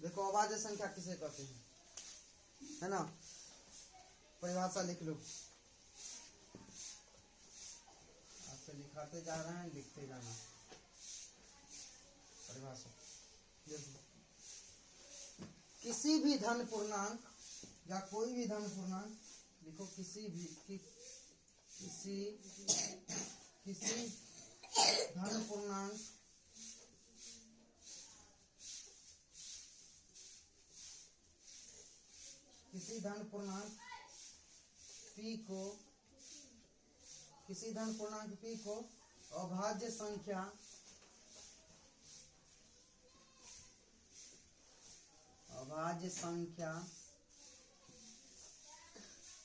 देखो अभाज्य संख्या किसे कहते हैं, है ना। परिभाषा लिख लो, आपसे लिखाते जा रहे हैं, लिखते जाना। परिभाषा देखो, किसी भी धन पूर्णांक या कोई भी धन पूर्णांक लिखो, किसी धन पूर्णांक p को अभाज्य संख्या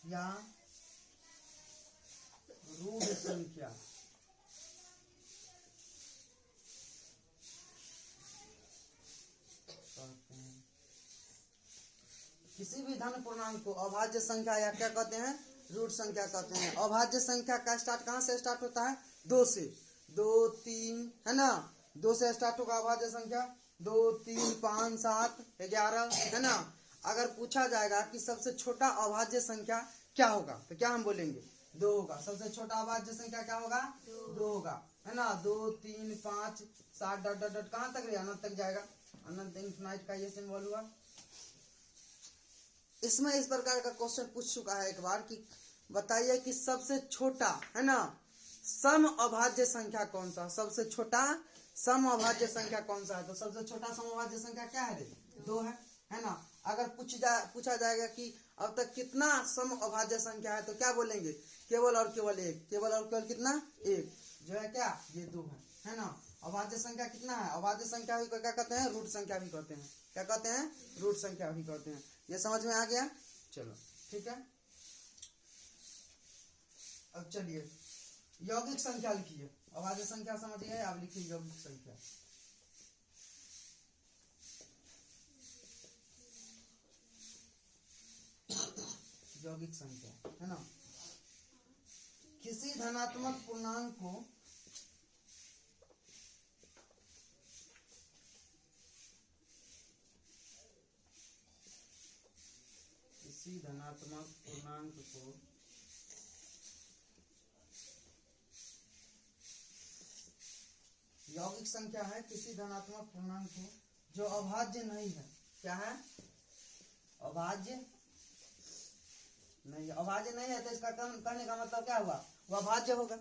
या रूढ़ संख्या कहते हैं। किसी भी धन पूर्णांक को अभाज्य संख्या या क्या कहते हैं, रूढ़ संख्या कहते हैं। अभाज्य संख्या का स्टार्ट कहाँ से स्टार्ट होता है, 2 से, 2, 3, है ना। 2 से स्टार्ट होगा अभाज्य संख्या, 2, 3, 5, 7, 11, है ना। अगर पूछा जाएगा कि सबसे छोटा अभाज्य संख्या क्या होगा, तो क्या हम बोलेंगे, 2 होगा। सबसे छोटा अभाज्य संख्या क्या होगा, 2 होगा, है ना। 2, 3, 5, 7 डॉट डॉट डॉट कहाँ तक गया, अनंत तक जाएगा। अनंत इनफिनाइट का ये सिंबल हुआ। इसमें इस प्रकार का क्वेश्चन पूछ चुका है एक बार कि बताइए कि सबसे छोटा, है ना, सम अभाज्य संख्या कौन सा, सबसे छोटा सम अभाज्य संख्या कौन सा है। तो सबसे छोटा सम अभाज्य संख्या क्या है, 2 है ना। अगर पूछा जाएगा कि अब तक कितना सम अभाज्य संख्या है, तो क्या बोलेंगे, केवल और केवल एक, केवल और केवल कितना, एक, जो है क्या, ये 2 है ना। अभाज्य संख्या कितना है, अभाज्य संख्या भी क्या कहते हैं, रूट संख्या भी कहते हैं। क्या कहते हैं, रूट संख्या भी कहते हैं। ये समझ में आ गया, चलो ठीक है। अब चलिए यौगिक संख्या लिखिए। अभाज्य संख्या समझ गए, अब लिखिए यौगिक संख्या। यौगिक संख्या, है ना। किसी धनात्मक पूर्णांक को यौगिक संख्या है किसी धनात्मक पूर्णांक को जो अभाज्य नहीं है। क्या है, अभाज्य नहीं, अभाज्य नहीं है तो इसका कहने का मतलब क्या हुआ, वो अभाज्य होगा।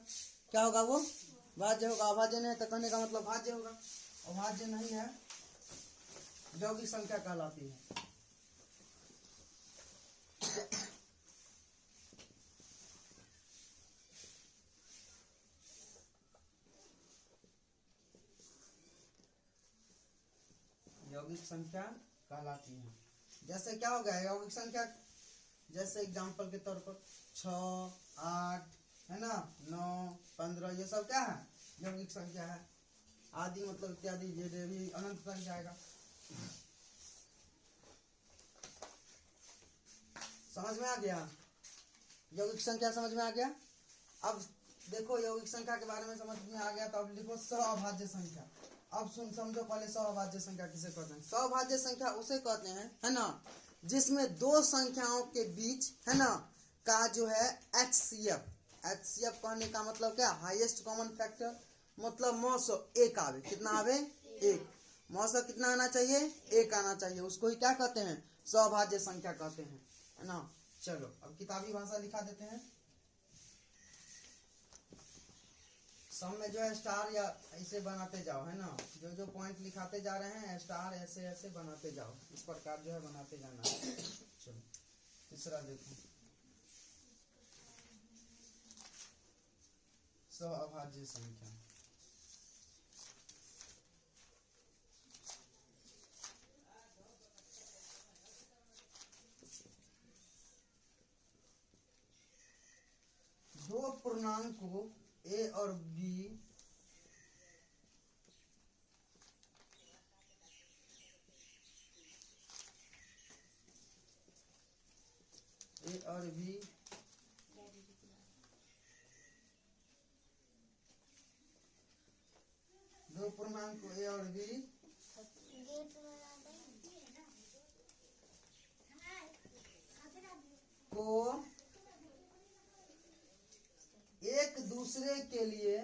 क्या होगा, वो भाज्य होगा। अभाज्य नहीं है तो कहने का मतलब भाज्य होगा। अभाज्य नहीं है, यौगिक संख्या कहलाती है। यौगिक संख्या कहलाती है। जैसे क्या हो गया यौगिक संख्या, जैसे एग्जांपल के तौर पर 6, 8, है ना, 9, 15, ये सब क्या है, यौगिक संख्या है। आदि मतलब इत्यादि, ये भी अनंत तक जाएगा। समझ में आ गया, यौगिक संख्या समझ में आ गया। अब देखो यौगिक संख्या के बारे में समझ में आ गया, तो अब लिखो सअभाज्य संख्या। अब समझो पहले सअभाज्य संख्या किसे कहते हैं। सअभाज्य संख्या उसे कहते हैं, है ना, जिसमें 2 संख्याओं के बीच, है ना, का जो है HCF कहने का मतलब क्या, हाईएस्ट कॉमन फैक्टर, मतलब मौसो 1 आवे। कितना आवे, 1। मौसो कितना आना चाहिए, 1 आना चाहिए। उसको ही क्या कहते हैं, सअभाज्य संख्या कहते हैं, है ना। चलो अब किताबी भाषा लिखा देते हैं। सम में जो है स्टार या ऐसे बनाते जाओ, है ना। जो जो पॉइंट लिखाते जा रहे हैं स्टार ऐसे ऐसे बनाते जाओ, इस प्रकार जो है बनाते जाना है। चलो तीसरा देखो, सअभाज्य संख्या। दो पूर्णांक को A और B दो पूर्णांक को A और B को एक दूसरे के लिए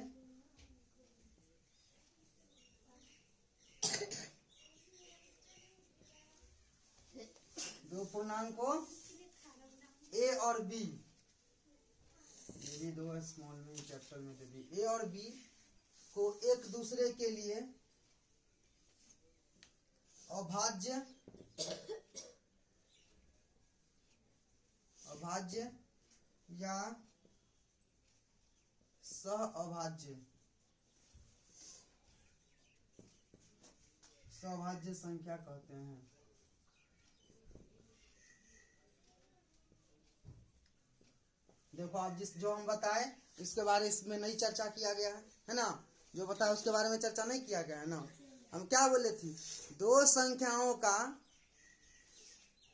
दो पूर्णांकों ए और बी, ये भी दो स्मॉल में कैपिटल में तो बी, ए और बी को एक दूसरे के लिए अभाज्य या सह अभाज्य संख्या कहते हैं। देखो आप जो हम बताए इसके बारे में नहीं चर्चा किया गया है ना, जो बताया उसके बारे में चर्चा नहीं किया गया है ना। हम क्या बोले थे, दो संख्याओं का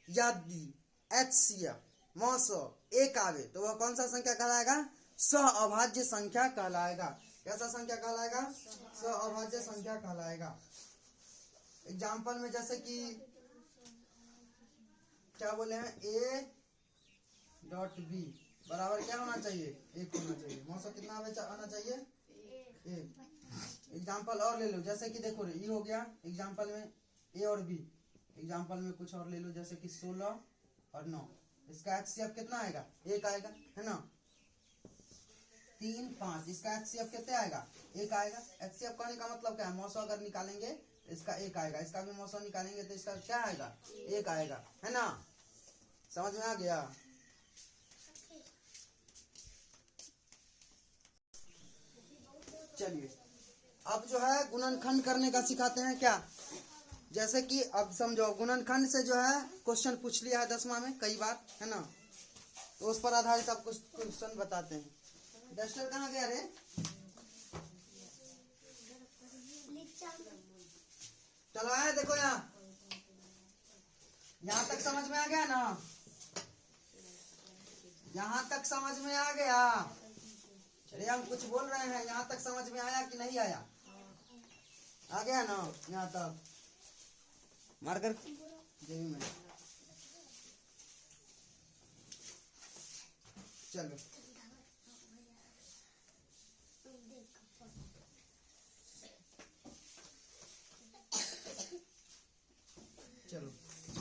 यदि HCF मौसो एक आवे तो वह कौन सा संख्या कहलाएगा, सह अभाज्य संख्या कहलाएगा। कैसा संख्या कहलाएगा, सह अभाज्य संख्या कहलाएगा। एग्जाम्पल में जैसे कि क्या बोले हैं, A.B बराबर क्या होना चाहिए, एक होना चाहिए। मौसम कितना आना चाहिए, एक। एग्जाम्पल और ले लो, जैसे कि देखो ये हो गया एग्जाम्पल में ए और बी। एग्जाम्पल में कुछ और ले लो, जैसे कि 16 और 9, इसका HCF कितना आएगा, एक आएगा है ना। 3, 5 इसका HCF कितने आएगा, एक आएगा। HCF कहने का मतलब क्या है, मौसम अगर निकालेंगे इसका एक आएगा, इसका भी मौसम निकालेंगे तो इसका क्या आएगा, एक आएगा है ना। समझ में आ गया। चलिए अब जो है गुणनखंड करने का सिखाते हैं क्या। जैसे कि अब समझो गुणनखंड से जो है क्वेश्चन पूछ लिया है 10वां में कई बार है ना, तो उस पर आधारित आप कुछ क्वेश्चन बताते हैं। डस्टर कहाँ गया रे, चलो आया देखो यहाँ तक समझ में आ गया ना, यहाँ तक समझ में आ गया। अरे हम कुछ बोल रहे हैं, यहाँ तक समझ में आया कि नहीं आया, आ गया ना यहाँ तक, मारकर जेबी में। चलो चलो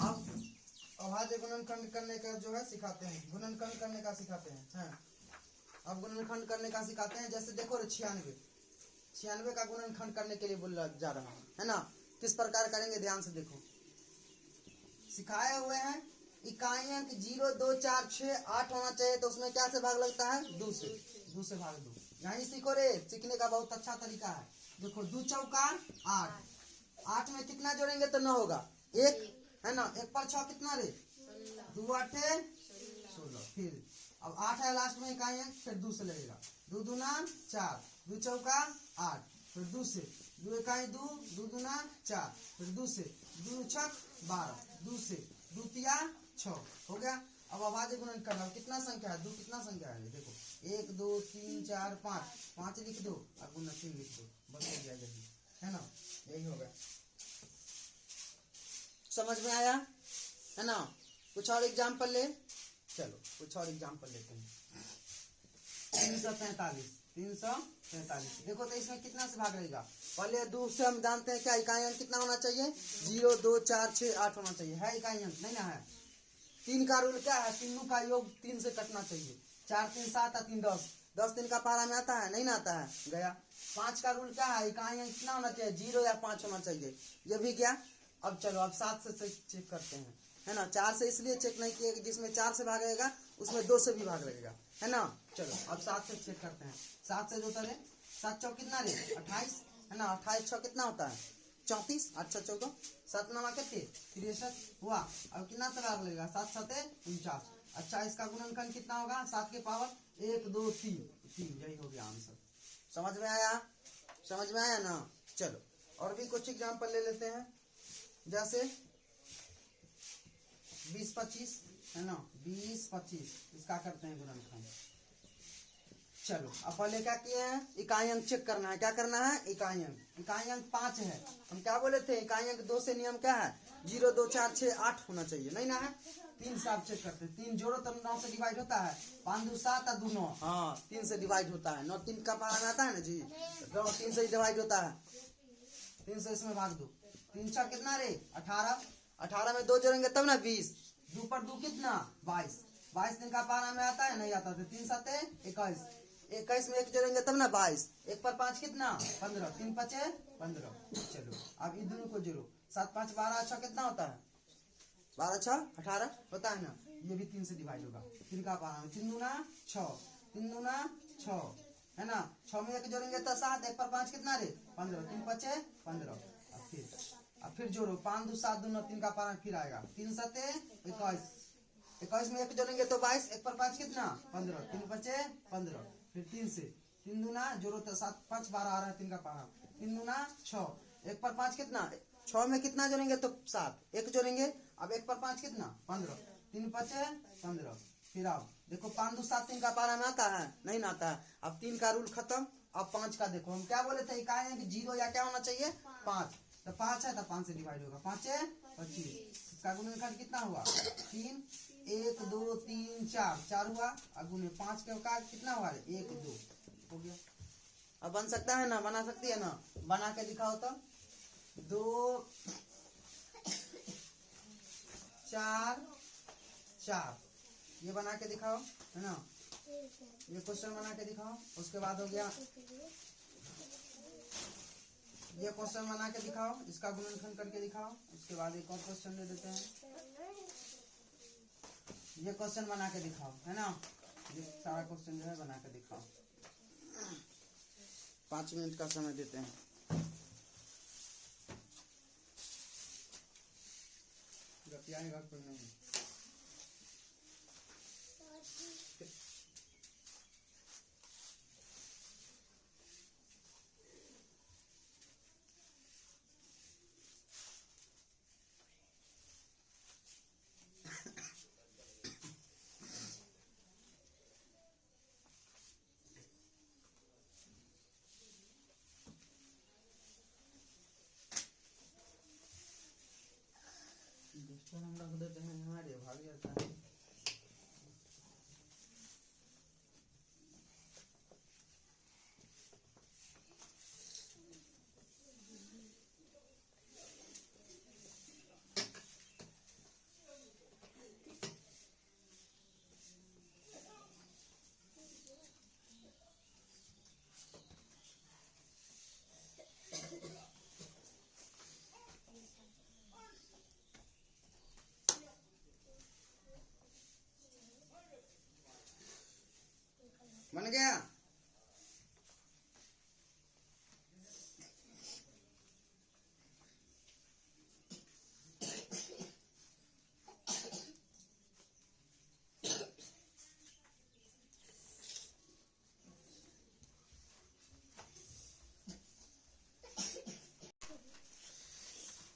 अब अभाज्य गुणनखंड करने का जो है सिखाते हैं, गुणनखंड करने का सिखाते हैं। अब गुणनखंड करने का सिखाते हैं। जैसे देखो 96 का गुणनखंड करने के लिए बोला जा रहा है ना, किस प्रकार करेंगे ध्यान से देखो। सिखाए हुए हैं इकाई अंक 0, 2, 4, 6, 8 होना चाहिए, तो उसमें क्या से भाग लगता है, 2 से भाग दो। यही सीखो रे, सीखने का बहुत अच्छा तरीका है। देखो 2 चौका 8, 8 में कितना जोड़ेंगे तो 9 होगा, 1 है ना। 1 पर 6 कितना रे, 2 8 16। फिर अब 8 है लास्ट में इकाई अंक, फिर 2 से लगेगा, 2 दूना 4, 2 चौका 8, फिर 2 से 2 इकाई 2, 2 दूना 4, फिर 2 से 2 छक 12, 2 से 2 तिया 6 हो गया। अब अभाज्य गुणन करना, कितना संख्या है, 2 कितना संख्या है, देखो 1 2 3 4 5, 5 लिख दो और गुणा 3 लिख दो, बस हो गया यही है ना, यही हो गया। समझ में आया है ना। कुछ और एग्जाम्पल ले, चलो कुछ और एग्जाम्पल लेते हैं। 343 देखो तो इसमें कितना से भाग रहेगा, पहले 2 से हम जानते हैं क्या इकाई अंक कितना होना चाहिए, 0 2 4 6 8 होना चाहिए, है इकाई अंक नहीं ना है। 3 का रूल क्या है, तीनों का योग 3 से कटना चाहिए, 4 3 7 और 3 10, 10 3 का पारा में आता है नहीं ना आता है, गया। 5 का रूल क्या है, इकाई अंक कितना होना चाहिए, 0 या 5 होना चाहिए, ये भी क्या। अब चलो अब 7 से चेक करते हैं है ना। 4 से इसलिए चेक नहीं किया कि जिसमें 4 से भाग रहेगा उसमें 2 से भी भाग रहेगा है ना। चलो अब 7 से चेक करते हैं। 7 से जो करे 7 चौक कितना रे 28 है ना, 28 6 कितना होता है 34, 8 6 14, 7 9 कितने 63 हुआ। अब कितना से भाग लगेगा, 7 7 49। अच्छा इसका गुणनखंड कितना होगा, 7 के पावर 1 2 3, यही हो गया आंसर। समझ में आया ना। चलो और भी कुछ एग्जाम्पल ले लेते हैं, जैसे 20 25 है ना, 20 25 इसका करते हैं गुणनखंड। चलो अब पहले क्या किए हैं, इकाई अंक चेक करना है, क्या करना है, इकाई अंक 5 है। हम क्या बोले थे, इकाई अंक 2 से नियम क्या है, 0 2 4 6 8 होना चाहिए नहीं ना है। 3 से आप चेक करते हैं, 3 जोड़ो तो 9 से डिवाइड होता है, 5 2 7 और 2 9, हाँ 3 से डिवाइड होता है, 9 3 का पारा में आता है ना जी, 3 से ही डिवाइड होता है, 3 से इसमें भाग दो, 3 6 कितना रे 18, 18 में 2 जोड़ेंगे तब ना 20, 2 पर 2 कितना 22, 22 दिन का पारा में आता है नहीं आता, तो 3 7 21, 21 में 1 जोड़ेंगे तब ना 22, 1 पर 5 कितना 15, 3 5 15, चलो अब इन दोनों को जोड़ो, 7 5 12 अच्छा कितना होता है, 12 6 18 होता है ना, ये भी 3 से डिवाइड होगा, 3 का पारा में 3 दूना 6, 3 दूना 6 है ना, 6 में 1 जोड़ेंगे तो 7, 1 पर 5 कितना रे 15, 3 5 15, अब फिर जोड़ो 5 2 7 2 9, 3 का पारा फिर आएगा, 3 7 21, 21 में 1 जोड़ेंगे तो 22, 1 पर 5 कितना 15, 3 5 15, फिर 3 से 3 दूना जोड़ो तो 7 5 12 आ रहा है, 3 का पारा 3 दूना 6, 1 पर 5 कितना 6 में कितना जोड़ेंगे तो 7, 1 जोड़ेंगे, अब 1 पर 5 कितना 15, 3 5 15, फिर आओ देखो 5 2 7 3 का पारा में आता है नहीं ना आता है, अब 3 का रूल खत्म, अब 5 का देखो, हम क्या बोले थे कहा है कि 0 या क्या होना चाहिए 5, तो 5 है तो 5 से डिवाइड होगा, 5 25, इसका गुणनखंड कितना हुआ 3, 1 2 3 4 4 हुआ, अब गुने 5 के का कितना हुआ 1 2 हो गया, अब बन सकता है ना, बना सकती है ना, बना के दिखाओ तो 2 4 4, ये बना के दिखाओ है ना, ये क्वेश्चन बना के दिखाओ, उसके बाद हो गया ये क्वेश्चन बना के दिखाओ, इसका गुणनखंड करके दिखाओ, उसके बाद एक और क्वेश्चन दे देते हैं, ये क्वेश्चन बना के दिखाओ है ना, ये सारा क्वेश्चन जो है बना के दिखाओ, 5 मिनट का समय देते हैं, गपियाएगा कोई नहीं, हम रख देते हैं हमारे भाग जाता है, बन गया,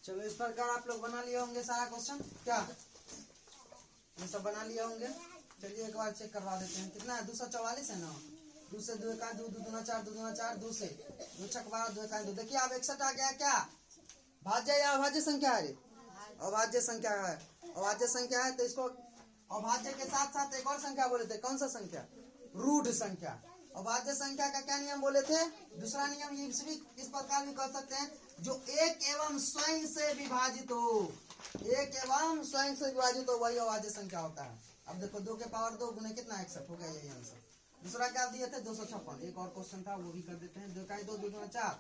चलो इस प्रकार आप लोग बना लिए होंगे सारा क्वेश्चन, क्या ये सब बना लिए होंगे, चलिए एक बार चेक करवा देते हैं, कितना है 244 है ना, 2 से 2 का 2 2 दूना 4 2 दूना 4, 2 से 2 छक 12 2 का 2, देखिए अब 61 आ गया, क्या भाज्य या अभाज्य संख्या है, अभाज्य संख्या है, अभाज्य संख्या है तो इसको अभाज्य के साथ साथ एक और संख्या बोले थे, कौन सा संख्या रूढ़ संख्या, अभाज्य संख्या का क्या नियम बोले थे, दूसरा नियम ये इस प्रकार भी कर सकते हैं, जो एक एवं स्वयं से विभाजित हो, एक एवं स्वयं से विभाजित हो वही अभाज्य संख्या होता है, अब देखो 2 के पावर 2 गुने कितना 61 हो गया, यही आंसर, दूसरा क्या दिए थे 256, एक और क्वेश्चन था वो भी कर देते हैं, 2 का 2 2 दूना 4,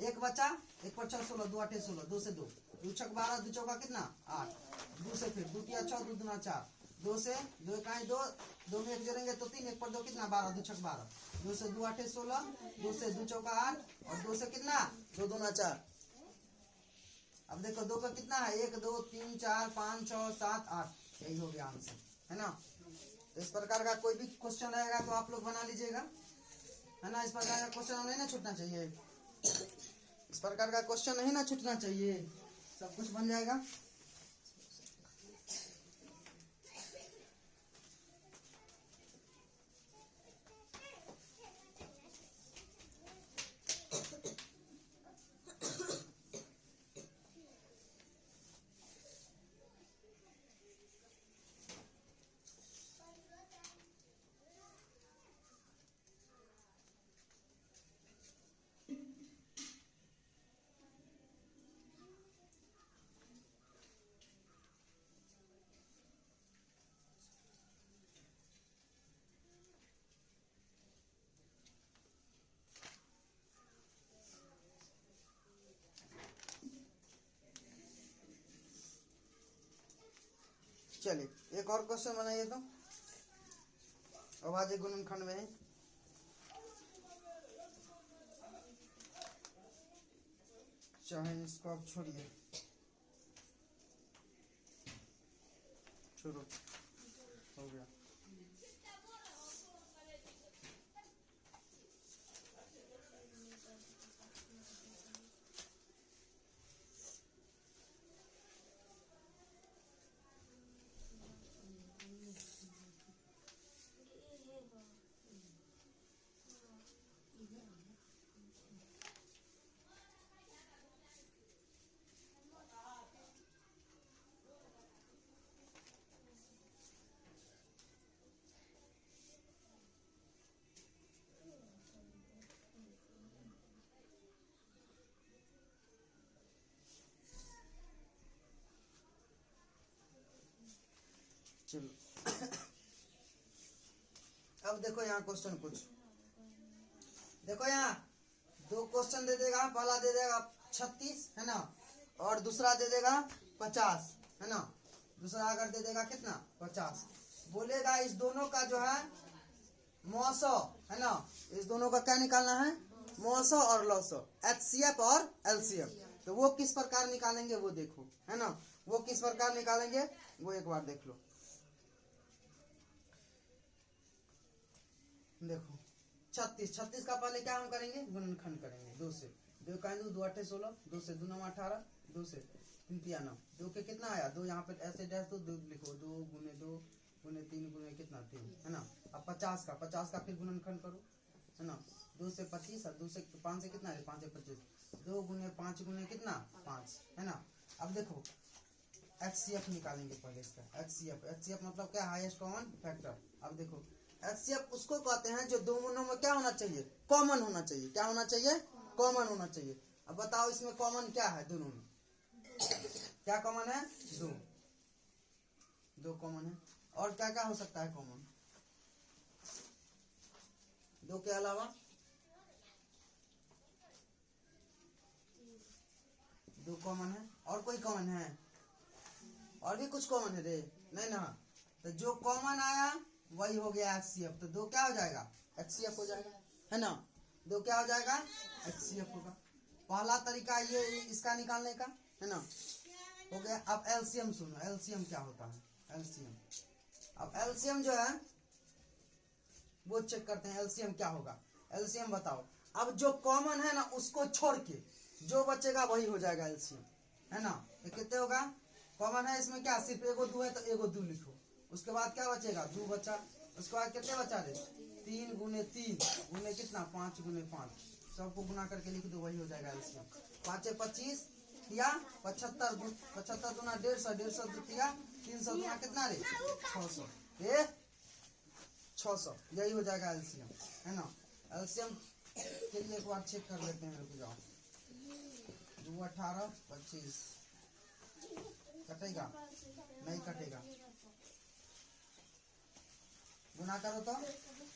1 बचा, 1 पर 6 16, 2 8 16, 2 से 2 2 छक 12, 2 चौका कितना 8, 2 से फिर 2 तिया 6 2 दूना 4, 2 से 2 का 2 2 में 1 जोड़ेंगे तो 3, 1 पर 2 कितना 12, 2 छक 12, 2 से 2 8 16, 2 से 2 चौका 8 और 2 से कितना 2 दूना 4, अब देखो 2 का कितना है 1 2 3 4 5 6 7 8, यही हो गया आंसर है ना, तो इस प्रकार का कोई भी क्वेश्चन रहेगा तो आप लोग बना लीजिएगा है ना, इस प्रकार का क्वेश्चन नहीं ना छूटना चाहिए, इस प्रकार का क्वेश्चन नहीं ना छूटना चाहिए, सब कुछ बन जाएगा। चलिए एक और क्वेश्चन बनाइए तो। अभाज्य गुणनखंड में है, चाहे इसको आप छोड़िए, शुरू हो गया। चलो अब देखो यहाँ क्वेश्चन कुछ देखो, यहाँ दो क्वेश्चन दे देगा। पहला दे देगा 36 है ना, और दूसरा दे देगा 50 है ना। दूसरा अगर दे देगा कितना 50, बोलेगा इस दोनों का जो है मौसो है ना, इस दोनों का क्या निकालना है, मौसो और लौसो, HCF और LCM। तो वो किस प्रकार निकालेंगे वो देखो है ना, वो किस प्रकार निकालेंगे वो एक बार देख लो। देखो 36 का पहले क्या हम करेंगे, गुणनखंड करेंगे। 2 से 2 का 2 2 8 16, 2 से 2 9 18, 2 से 3 3 9, 2 के कितना आया 2, यहाँ पे ऐसे डैश 2 लिखो, 2 गुने 2 गुने 3 गुने कितना 3 है ना। अब 50 का फिर गुणनखंड करो है ना। 2 से 25 और 2 से 5 से कितना है 5 से 25, 2 गुने 5 गुने कितना 5 है ना। अब देखो HCF निकालेंगे पहले इसका। HCF मतलब क्या, हाईएस्ट कॉमन फैक्टर। अब देखो HCF उसको कहते हैं जो दोनों में क्या होना चाहिए, कॉमन होना चाहिए। क्या होना चाहिए, कॉमन होना चाहिए। अब बताओ इसमें कॉमन क्या है, दोनों में क्या कॉमन है, 2 कॉमन है। और क्या क्या हो सकता है कॉमन, 2 के अलावा 2 कॉमन है, और कोई कॉमन है, और भी कुछ कॉमन है रे, नहीं ना। तो जो कॉमन आया वही हो गया HCF। तो 2 क्या हो जाएगा, HCF हो जाएगा है ना। 2 क्या हो जाएगा, HCF होगा। पहला तरीका ये इसका निकालने का है ना, हो गया। अब LCM सुनो, LCM क्या होता है, LCM। अब LCM जो है वो चेक करते हैं, LCM क्या होगा। LCM बताओ। अब जो कॉमन है ना उसको छोड़ के जो बचेगा वही हो जाएगा LCM है ना। तो कितने होगा, कॉमन है इसमें क्या, सिर्फ एगो 2 है तो एगो 2 लिखो। उसके बाद क्या बचेगा, 2 बचा। उसके बाद कितने बचा रे, 3 गुने 3 गुने कितना 5 गुने 5, सबको गुना करके लिख दो, वही हो जाएगा LCM। 5 25 या 75, 75 गुना 150, 150 या 300 गुना कितना रे 600, ये 600, यही हो जाएगा LCM है ना। LCM के लिए एक बार चेक कर लेते हैं, रुक जाओ। 2 18 25 कटेगा, नहीं कटेगा, गुना करो तो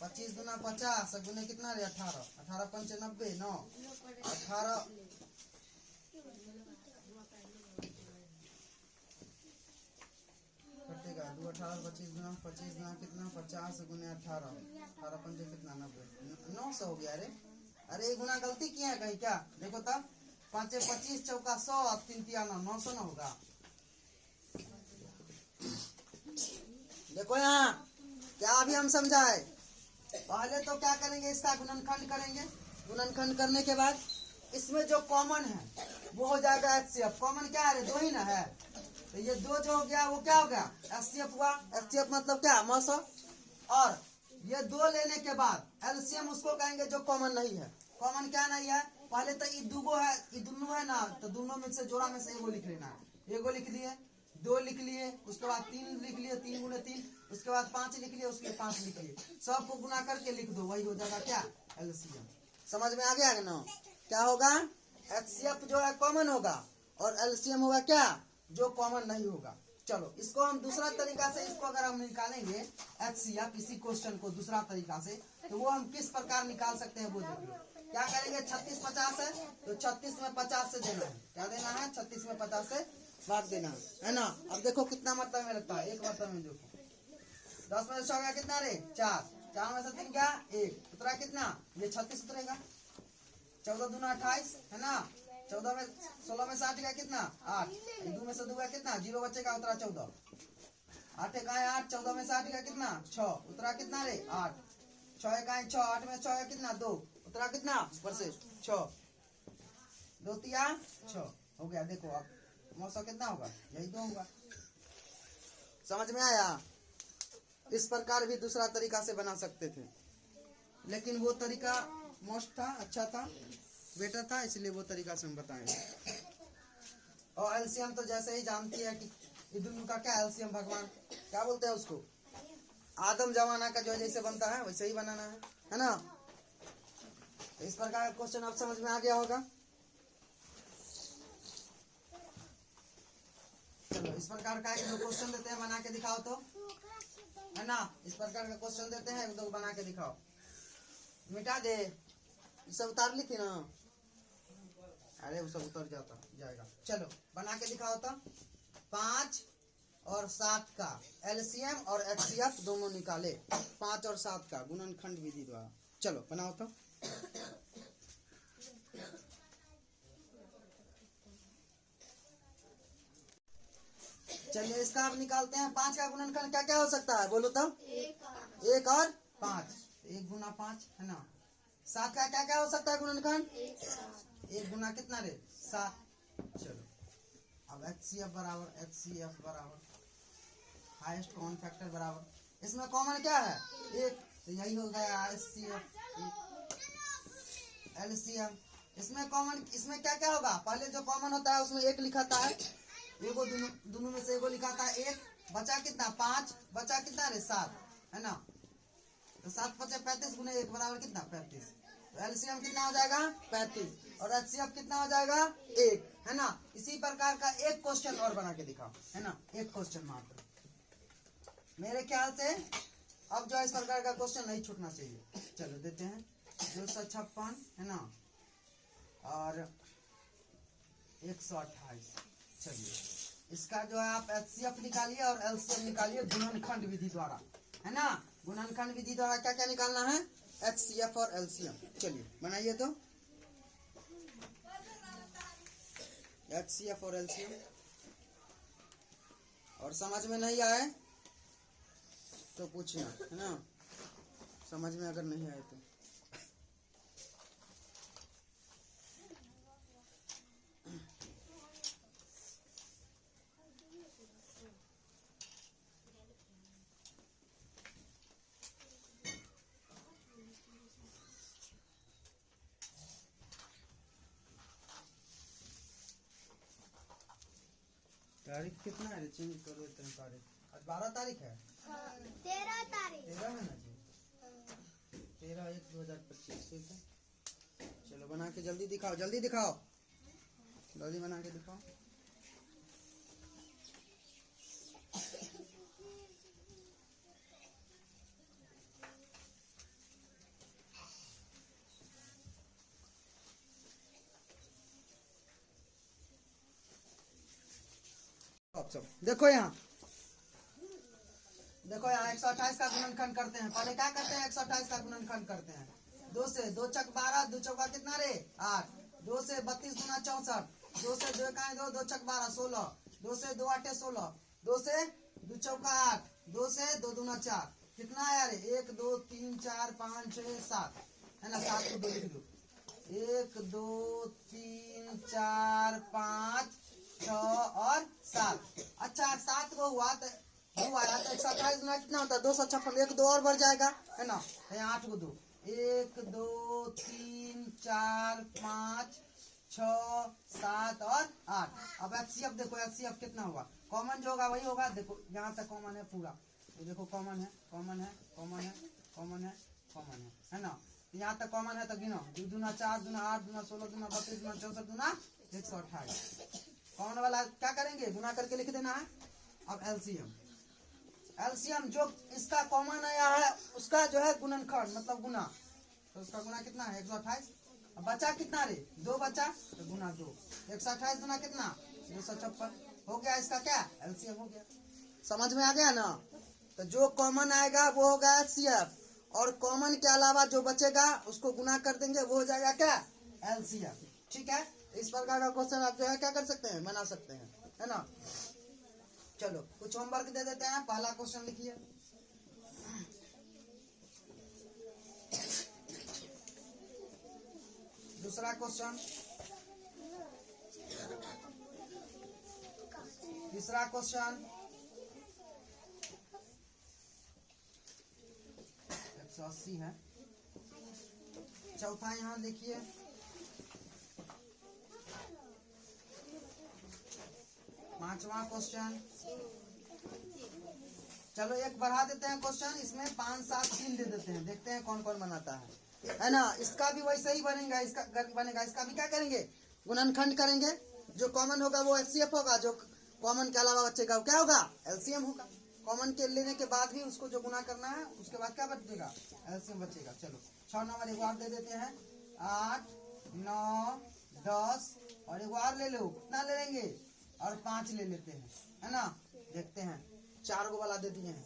25 गुना 50 गुने कितना रे 18, 18 पंच 90, 9 18 कटेगा। 2 18 25 गुना कितना 50 गुने 18, 18 पंच कितना 90, 900 हो गया रे। अरे गुना गलती किया है कहीं क्या, देखो तब 5 25 चौका 100 और 3 3 900 ना होगा। देखो यहाँ क्या अभी हम समझाए, पहले तो क्या करेंगे, इसका गुणनखंड करेंगे। गुणनखंड करने के बाद इसमें जो कॉमन है वो हो जाएगा HCF। कॉमन क्या है, 2 ही ना है, तो ये 2 जो हो गया वो क्या हो गया, HCF हुआ। HCF मतलब क्या, मौसो। और ये 2 लेने के बाद LCM उसको कहेंगे जो कॉमन नहीं है। कॉमन क्या नहीं है, पहले तो ये दुगो है, ये दोनों है ना, तो दोनों में से जोड़ा में से एगो लिख लेना है। एगो लिख लिए, 2 लिख लिए, उसके बाद 3 लिख लिए, 3 गुने 3, उसके बाद 5 लिख लिए, उसके 5 लिख लिए, सबको गुना करके लिख दो, वही हो जाएगा क्या, LCM। समझ में आ गया ना, क्या होगा, HCF जो है कॉमन होगा और LCM होगा क्या, जो कॉमन नहीं होगा। चलो इसको हम दूसरा तरीका से, इसको अगर हम निकालेंगे HCF, इसी क्वेश्चन को दूसरा तरीका से, तो वो हम किस प्रकार निकाल सकते हैं वो देख लो। क्या करेंगे, 36 50 है तो 36 में 50 से देना है, क्या देना है, 36 में 50 से भाग देना है ना। अब देखो कितना मात्रा में लगता है, एक मात्रा में देखो 10 में से 6 गया कितना रे 4, 4 में से 3 क्या 1, उतरा कितना ये 36 उतरेगा। 14 दूना 28 है ना। 14 में 16 में 60 गया कितना 8, 2 में से 2 गया कितना 0 बचेगा, उतरा 14। 8 का है 8, 14 में से 8 गया कितना 6, उतरा कितना रे 8। 6 का है 6, 8 में 6 गया कितना 2, उतरा कितना ऊपर से 6, 2 तिया 6 हो गया। देखो अब मौसम कितना होगा, यही 2 होगा। समझ में आया। इस प्रकार भी दूसरा तरीका से बना सकते थे, लेकिन वो तरीका मोस्ट था, अच्छा था, बेटर था, इसलिए वो तरीका से हम बताएंगे। और एलसीएम तो जैसे ही जानती है कि दोनों का क्या एलसीएम, भगवान क्या बोलते हैं उसको, आदम जमाना का जो जैसे बनता है वैसे ही बनाना है ना। तो इस प्रकार का क्वेश्चन आप समझ में आ गया होगा। चलो इस प्रकार का एक दो क्वेश्चन देते हैं, बना के दिखाओ तो, है ना। इस प्रकार का क्वेश्चन देते हैं, एक दो बना के दिखाओ। मिटा दे, सब उतार ली थी ना, अरे वो सब उतर जाएगा। चलो बना के दिखाओ तो। 5 और 7 का एलसीएम और एचसीएफ दोनों निकाले, 5 और 7 का गुणनखंड विधि द्वारा। चलो बनाओ तो। चलिए इसका अब निकालते हैं। 5 का गुणनखंड क्या क्या हो सकता है बोलो तो। 1 और 5, 1 गुना 5 है ना। 7 का क्या क्या हो सकता है गुणनखंड, 1 गुना कितना रे 7। चलो अब एचसीएफ बराबर हाईएस्ट कॉमन फैक्टर बराबर, इसमें कॉमन क्या है 1, तो यही हो गया एचसीएफ एलसीएम। इसमें कॉमन, इसमें क्या क्या होगा, पहले जो कॉमन होता है उसमें 1 लिखाता है, एगो दोनों में से एगो लिखाता है 1, बचा कितना 5, बचा कितना रे 7 है ना। तो 7 5 35 गुने 1 बराबर कितना 35। तो एलसीएम कितना हो जाएगा 35 और एचसीएफ कितना हो जाएगा 1 है ना। इसी प्रकार का एक क्वेश्चन और बना के दिखाओ, है ना, एक क्वेश्चन मात्र। मेरे ख्याल से अब जो इस प्रकार का क्वेश्चन नहीं छूटना चाहिए। चलो देते हैं 256 है ना और 128। चलिए इसका जो है आप एचसीएफ निकालिए और एलसीएम निकालिए गुणनखंड विधि द्वारा, है ना। गुणनखंड विधि द्वारा क्या क्या निकालना है, एचसीएफ और एलसीएम। चलिए बनाइए तो एचसीएफ और एलसीएम। और समझ में नहीं आए तो पूछना, है ना, समझ में अगर नहीं आए तो। तारीख कितना है, चेंज कर देते हैं तारीख। आज 12 तारीख है, 13 तारीख, 13 है ना जी, 13/1/2025 ठीक है। चलो बना के जल्दी दिखाओ, जल्दी दिखाओ, जल्दी बना के दिखाओ। देखो यहाँ, देखो यहाँ 128 का गुणनखंड करते हैं। पहले क्या करते हैं, 128 का गुणनखंड करते हैं। 2 से 2 चक 12, 2 चौका कितना रे 8, 2 से 32 गुना 64, 2 से 2 का 2, 2 चक 12 16, 2 से 2 8 16, 2 से 2 चौका 8, 2 से 2 दूना 4, कितना आया रे 1 2 3 4 5 6 7 है ना। 7 को 2 लिख दो, 1 2 3 4 5 6 और 7। अच्छा 7 को हुआ तो 2 आया तो 128 गुना कितना होता है 256, 1 2 और बढ़ जाएगा, है ना। यहाँ 8 को 2, 1 2 3 4 5 6 7 और 8। अब एचसीएफ देखो, एचसीएफ कितना होगा, कॉमन जो होगा वही होगा। देखो यहाँ तक कॉमन है पूरा, ये देखो कॉमन है, कॉमन है, कॉमन है, कॉमन है, कॉमन है ना। यहाँ तक कॉमन है तो गिनो, 2 दूना 4 दूना 8 दूना 16 दूना 32 दूना 64 दूना 128। कॉमन वाला क्या करेंगे, गुना करके लिख देना है। अब एलसीएम, एलसीएम जो इसका कॉमन आया है उसका जो है गुणनखंड मतलब गुना, तो उसका गुना कितना है 128। अब बचा कितना रे 2 बचा तो गुना 2, 128 गुना कितना 256, हो गया इसका क्या एलसीएम हो गया। समझ में आ गया ना। तो जो कॉमन आएगा वो होगा एचसीएफ, और कॉमन के अलावा जो बचेगा उसको गुना कर देंगे, वो हो जाएगा क्या एलसीएम। ठीक है, इस प्रकार का क्वेश्चन आप जो है क्या कर सकते हैं, बना सकते हैं, है ना। चलो कुछ होमवर्क दे देते हैं। पहला क्वेश्चन लिखिए। दूसरा क्वेश्चन, तीसरा क्वेश्चन, 180 है। चौथा यहाँ देखिए, पांचवा क्वेश्चन। चलो एक बढ़ा देते हैं क्वेश्चन, इसमें 5 7 3 दे देते हैं, देखते हैं कौन कौन बनाता है ना। इसका भी वैसे ही बनेगा, इसका बनेगा। इसका भी क्या करेंगे, गुणनखंड करेंगे। जो कॉमन होगा वो एचसीएफ होगा, जो कॉमन के अलावा बचेगा वो क्या होगा एलसीएम होगा। कॉमन के लेने के बाद भी उसको जो गुना करना है उसके बाद क्या बचेगा एलसीएम बचेगा। चलो 6 नंबर एक बार दे देते हैं, 8 9 10 और एक बार ले लो, कितना ले लेंगे और 5 ले लेते हैं, है ना। देखते हैं 4 गो वाला दे दिए हैं।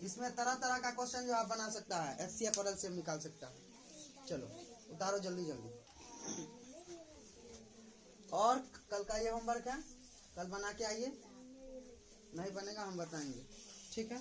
इसमें तरह तरह का क्वेश्चन जो आप बना सकता है, एचसीएफ और एलसीएम निकाल सकता है। चलो उतारो जल्दी जल्दी। और कल का ये होमवर्क है, कल बना के आइए, नहीं बनेगा हम बताएंगे, ठीक है।